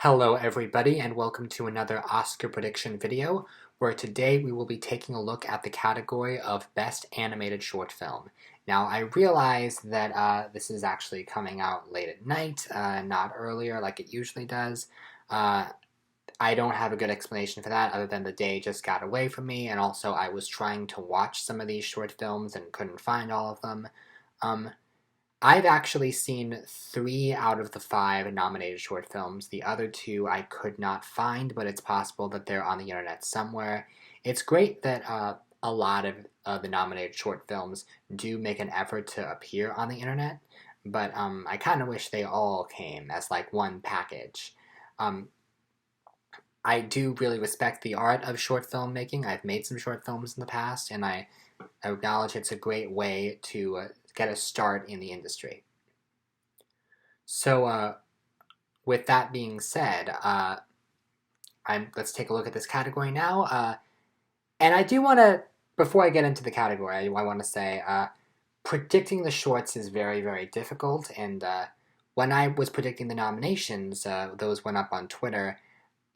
Hello everybody and welcome to another Oscar prediction video where today we will be taking a look at the category of Best Animated Short Film. Now I realize that this is actually coming out late at night, not earlier like it usually does. I don't have a good explanation for that other than the day just got away from me, and also I was trying to watch some of these short films and couldn't find all of them. I've actually seen 3 out of the 5 nominated short films. The other 2 I could not find, but it's possible that they're on the internet somewhere. It's great that a lot of the nominated short films do make an effort to appear on the internet, but I kind of wish they all came as like one package. Um, I do really respect the art of short film making. I've made some short films in the past, and I acknowledge it's a great way to get a start in the industry. So, with that being said, let's take a look at this category now. And I do want to, before I get into the category, I want to say predicting the shorts is very, very difficult. And when I was predicting the nominations, those went up on Twitter.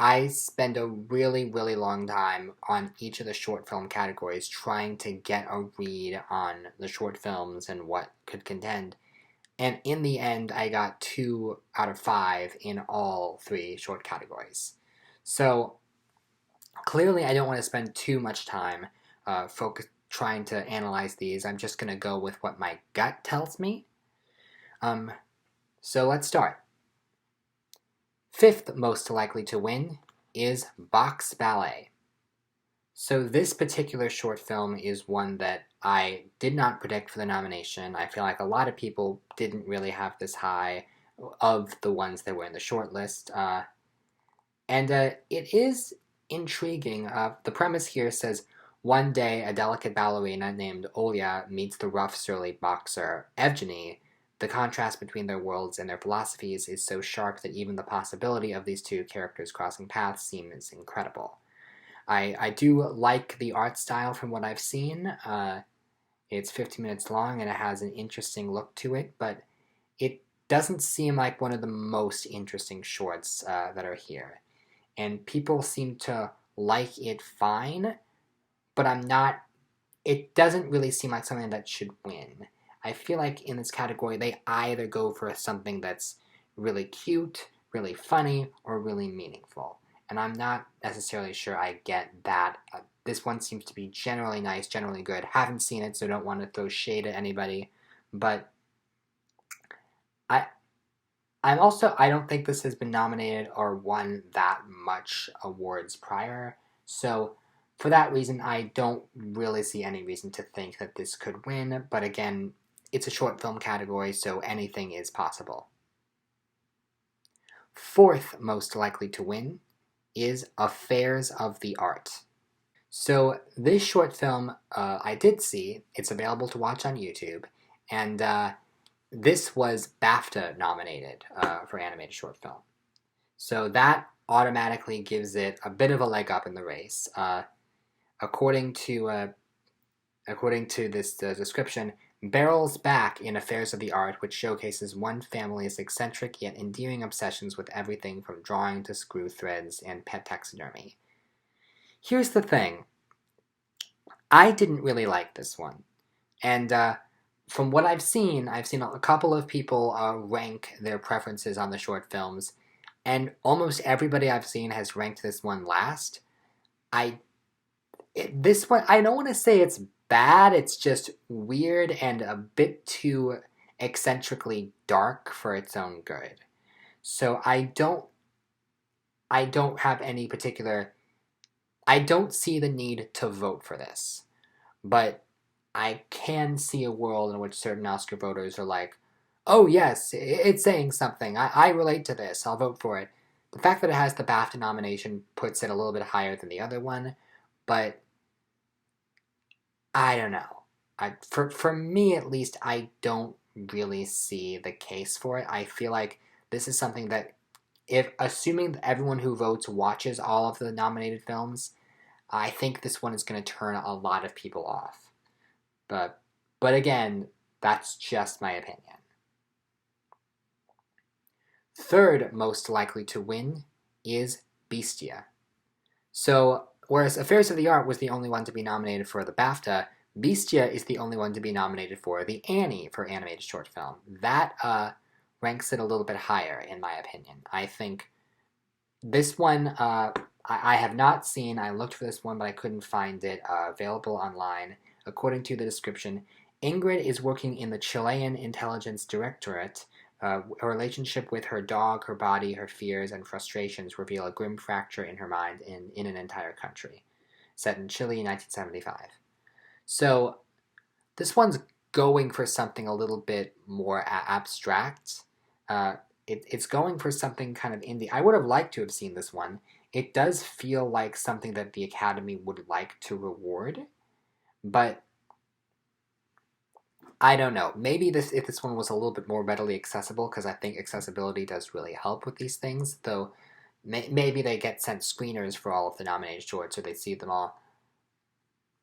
I spend a really, really long time on each of the short film categories trying to get a read on the short films and what could contend. And in the end, I got 2 out of 5 in all 3 short categories. So clearly I don't want to spend too much time trying to analyze these. I'm just going to go with what my gut tells me. So let's start. 5th most likely to win is Box Ballet. So this particular short film is one that I did not predict for the nomination. I feel like a lot of people didn't really have this high of the ones that were in the short list. And it is intriguing. The premise here says, one day a delicate ballerina named Olya meets the rough, surly boxer Evgeny. The contrast between their worlds and their philosophies is so sharp that even the possibility of these two characters crossing paths seems incredible. I do like the art style from what I've seen. It's 15 minutes long and it has an interesting look to it, but it doesn't seem like one of the most interesting shorts that are here. And people seem to like it fine, but it doesn't really seem like something that should win. I feel like in this category, they either go for something that's really cute, really funny, or really meaningful. And I'm not necessarily sure I get that. This one seems to be generally nice, generally good. Haven't seen it, so don't want to throw shade at anybody. But I don't think this has been nominated or won that much awards prior. So for that reason, I don't really see any reason to think that this could win. But again, it's a short film category, so anything is possible. 4th most likely to win is Affairs of the Art. So this short film I did see. It's available to watch on YouTube, and this was BAFTA nominated for animated short film. So that automatically gives it a bit of a leg up in the race. According to this description, barrels back in Affairs of the Art, which showcases one family's eccentric yet endearing obsessions with everything from drawing to screw threads and pet taxidermy. Here's the thing. I didn't really like this one. And from what I've seen a couple of people rank their preferences on the short films, and almost everybody I've seen has ranked this one last. This one, I don't want to say it's bad, it's just weird and a bit too eccentrically dark for its own good. So I don't have any particular, I don't see the need to vote for this, but I can see a world in which certain Oscar voters are like, oh yes, it's saying something, I relate to this, I'll vote for it. The fact that it has the BAFTA nomination puts it a little bit higher than the other one, but I don't know. For me, at least, I don't really see the case for it. I feel like this is something that, if assuming that everyone who votes watches all of the nominated films, I think this one is going to turn a lot of people off. But again, that's just my opinion. 3rd most likely to win is Bestia. So, whereas Affairs of the Art was the only one to be nominated for the BAFTA, Bestia is the only one to be nominated for the Annie for animated short film. That ranks it a little bit higher, in my opinion. I think this one, I have not seen. I looked for this one, but I couldn't find it available online. According to the description, Ingrid is working in the Chilean Intelligence Directorate. Her relationship with her dog, her body, her fears, and frustrations reveal a grim fracture in her mind in an entire country. Set in Chile in 1975. So, this one's going for something a little bit more abstract. It's going for something kind of indie. I would have liked to have seen this one. It does feel like something that the Academy would like to reward, but I don't know. Maybe if this one was a little bit more readily accessible, because I think accessibility does really help with these things, though maybe they get sent screeners for all of the nominated shorts, or they see them all.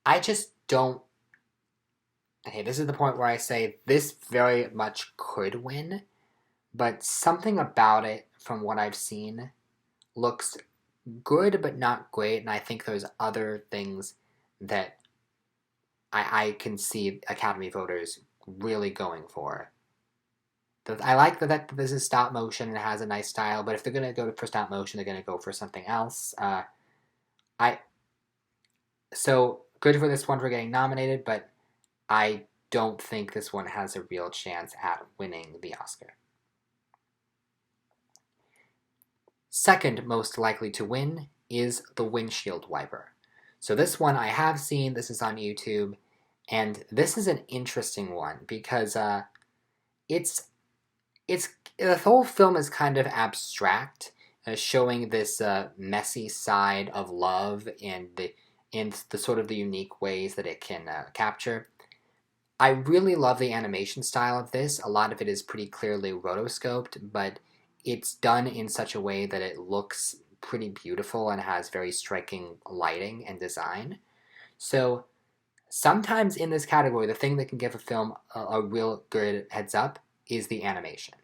I just don't... Okay, this is the point where I say this very much could win, but something about it, from what I've seen, looks good but not great, and I think there's other things that I can see Academy voters really going for. I like that this is stop motion and it has a nice style, but if they're going to go for stop motion, they're going to go for something else. So good for this one for getting nominated, but I don't think this one has a real chance at winning the Oscar. Second most likely to win is the Windshield Wiper. So this one I have seen, this is on YouTube, and this is an interesting one because the whole film is kind of abstract, showing this messy side of love and the sort of the unique ways that it can capture. I really love the animation style of this. A lot of it is pretty clearly rotoscoped, but it's done in such a way that it looks pretty beautiful and has very striking lighting and design. So sometimes in this category, the thing that can give a film a real good heads up is the animation.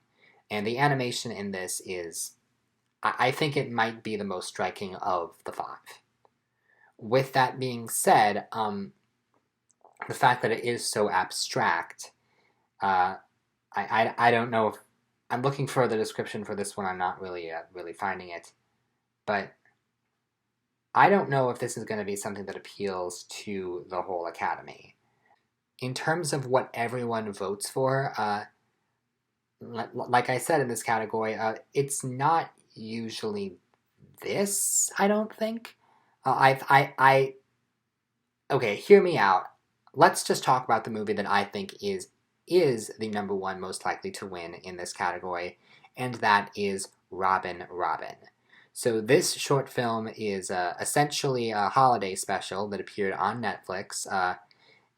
And the animation in this is, I think it might be the most striking of the five. With that being said, the fact that it is so abstract, I don't know if, I'm looking for the description for this one, I'm not really finding it, but I don't know if this is going to be something that appeals to the whole Academy. In terms of what everyone votes for, like I said in this category, it's not usually this, I don't think. Okay, hear me out. Let's just talk about the movie that I think is the number one most likely to win in this category, and that is Robin, Robin. So this short film is essentially a holiday special that appeared on Netflix.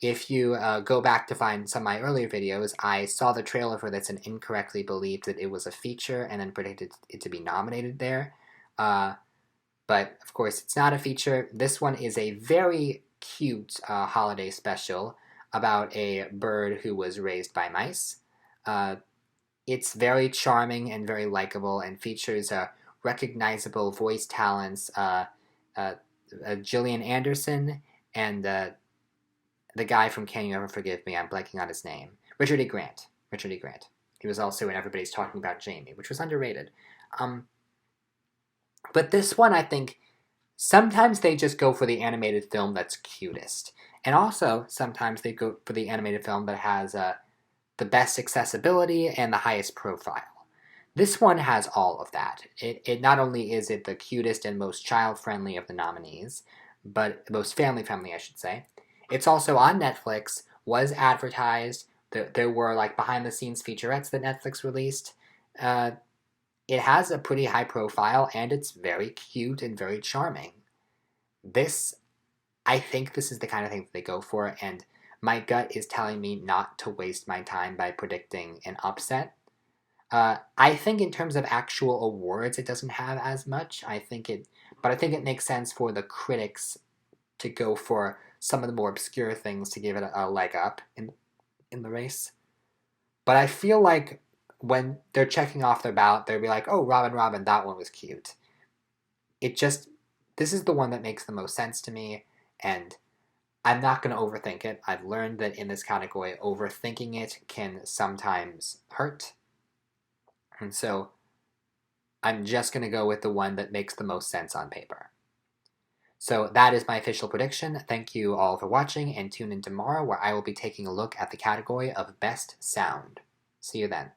If you go back to find some of my earlier videos, I saw the trailer for this and incorrectly believed that it was a feature and then predicted it to be nominated there. But, of course, it's not a feature. This one is a very cute holiday special about a bird who was raised by mice. It's very charming and very likable and features recognizable voice talents, Gillian Anderson and the guy from Can You Ever Forgive Me? I'm blanking on his name. Richard E. Grant. He was also in Everybody's Talking About Jamie, which was underrated. But this one, I think, sometimes they just go for the animated film that's cutest. And also, sometimes they go for the animated film that has the best accessibility and the highest profile. This one has all of that. It not only is it the cutest and most child-friendly of the nominees, but most family-friendly, I should say. It's also on Netflix, was advertised. There were like behind-the-scenes featurettes that Netflix released. It has a pretty high profile, and it's very cute and very charming. I think this is the kind of thing that they go for, and my gut is telling me not to waste my time by predicting an upset. I think in terms of actual awards, it doesn't have as much. But I think it makes sense for the critics to go for some of the more obscure things to give it a leg up in the race. But I feel like when they're checking off their ballot, they'll be like, oh, Robin, Robin, that one was cute. this is the one that makes the most sense to me, and I'm not going to overthink it. I've learned that in this category, overthinking it can sometimes hurt. And so I'm just going to go with the one that makes the most sense on paper. So that is my official prediction. Thank you all for watching, and tune in tomorrow where I will be taking a look at the category of Best Sound. See you then.